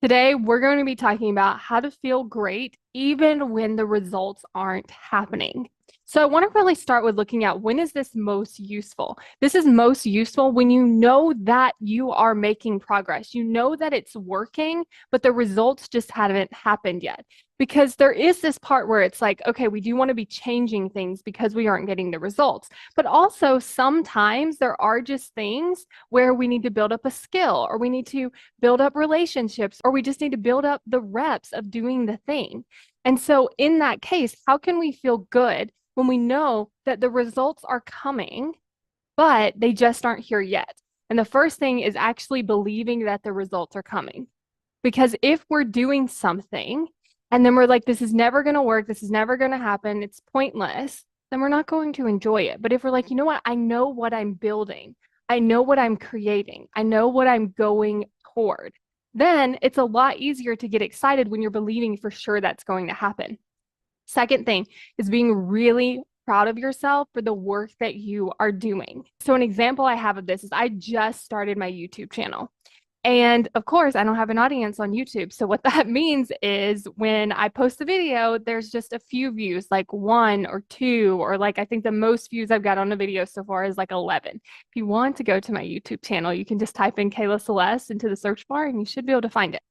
Today, we're going to be talking about how to feel great even when the results aren't happening. So, I want to really start with looking at when is this most useful? This is most useful when you know that you are making progress. You know that it's working, but the results just haven't happened yet. Because there is this part where it's like, okay, we do want to be changing things because we aren't getting the results. But also, sometimes there are just things where we need to build up a skill or we need to build up relationships, or we just need to build up the reps of doing the thing. And so, in that case, how can we feel good when we know that the results are coming, but they just aren't here yet? And the first thing is actually believing that the results are coming. Because if we're doing something and then we're like, this is never going to work, this is never going to happen, it's pointless, then we're not going to enjoy it. But if we're like, you know what, I know what I'm building, I know what I'm creating, I know what I'm going toward, then it's a lot easier to get excited when you're believing for sure that's going to happen. Second thing is being really proud of yourself for the work that you are doing. So, an example I have of this is I just started my YouTube channel. And of course, I don't have an audience on YouTube. So, what that means is when I post a video, there's just a few views, like one or two, or like I think the most views I've got on a video so far is like 11. If you want to go to my YouTube channel, you can just type in Kayla Celeste into the search bar and you should be able to find it.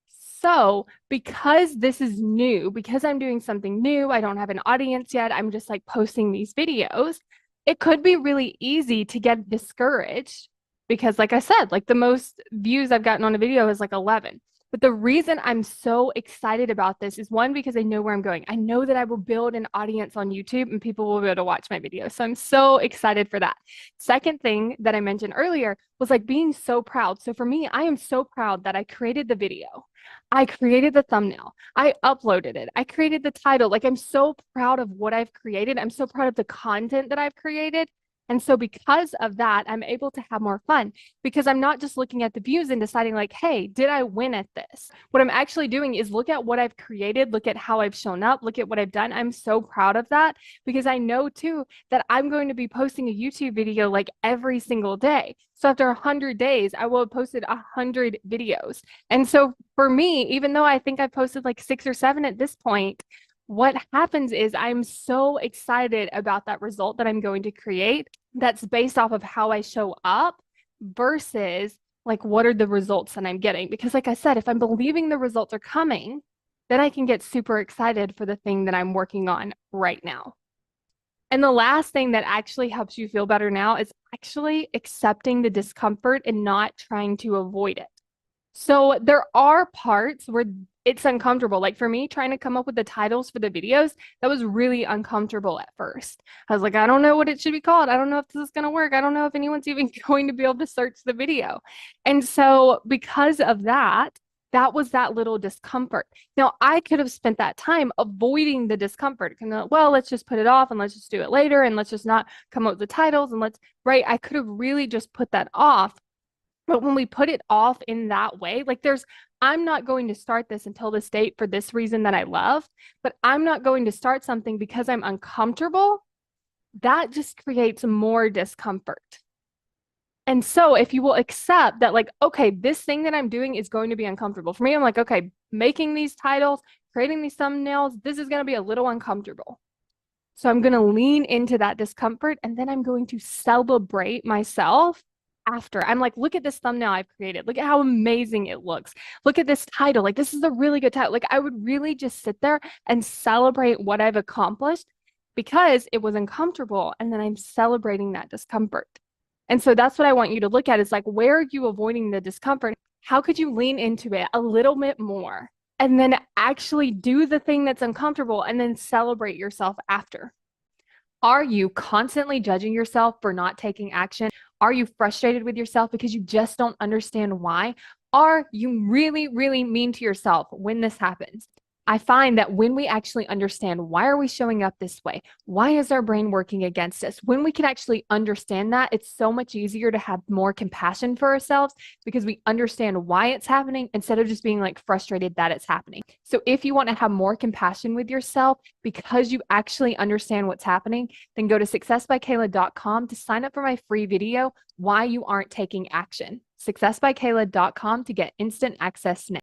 So, because this is new, because I'm doing something new, I don't have an audience yet, I'm just like posting these videos, it could be really easy to get discouraged because, like I said, like the most views I've gotten on a video is like 11. But the reason I'm so excited about this is one, because I know where I'm going. I know that I will build an audience on YouTube and people will be able to watch my videos. So I'm so excited for that. Second thing that I mentioned earlier was like being so proud. So for me, I am so proud that I created the video. I created the thumbnail. I uploaded it. I created the title. Like I'm so proud of what I've created. I'm so proud of the content that I've created. And so because of that, I'm able to have more fun because I'm not just looking at the views and deciding like, hey, did I win at this? What I'm actually doing is look at what I've created, look at how I've shown up, look at what I've done. I'm so proud of that because I know too that I'm going to be posting a YouTube video like every single day. So after 100 days, I will have posted 100 videos. And so for me, even though I think I've posted like 6 or 7 at this point, what happens is I'm so excited about that result that I'm going to create that's based off of how I show up versus like what are the results that I'm getting. Because, like I said, if I'm believing the results are coming, then I can get super excited for the thing that I'm working on right now. And the last thing that actually helps you feel better now is actually accepting the discomfort and not trying to avoid it. So there are parts where it's uncomfortable. Like for me, trying to come up with the titles for the videos, that was really uncomfortable at first. I was like, I don't know what it should be called. I don't know if this is going to work. I don't know if anyone's even going to be able to search the video. And so because of that, that was that little discomfort. Now, I could have spent that time avoiding the discomfort. Well, let's just put it off and let's just do it later and let's just not come up with the titles and right? I could have really just put that off. But when we put it off in that way, like I'm not going to start this until this date for this reason that I love, but I'm not going to start something because I'm uncomfortable. That just creates more discomfort. And so if you will accept that, like, okay, this thing that I'm doing is going to be uncomfortable. For me, I'm like, okay, making these titles, creating these thumbnails, this is going to be a little uncomfortable. So I'm going to lean into that discomfort and then I'm going to celebrate myself after. I'm like, look at this thumbnail I've created. Look at how amazing it looks. Look at this title. Like, this is a really good title. Like, I would really just sit there and celebrate what I've accomplished because it was uncomfortable. And then I'm celebrating that discomfort. And so that's what I want you to look at is like, where are you avoiding the discomfort? How could you lean into it a little bit more and then actually do the thing that's uncomfortable and then celebrate yourself after? Are you constantly judging yourself for not taking action? Are you frustrated with yourself because you just don't understand why? Are you really, really mean to yourself when this happens? I find that when we actually understand why are we showing up this way? Why is our brain working against us? When we can actually understand that, it's so much easier to have more compassion for ourselves because we understand why it's happening instead of just being like frustrated that it's happening. So if you want to have more compassion with yourself because you actually understand what's happening, then go to successbykayla.com to sign up for my free video, Why You Aren't Taking Action. successbykayla.com to get instant access now.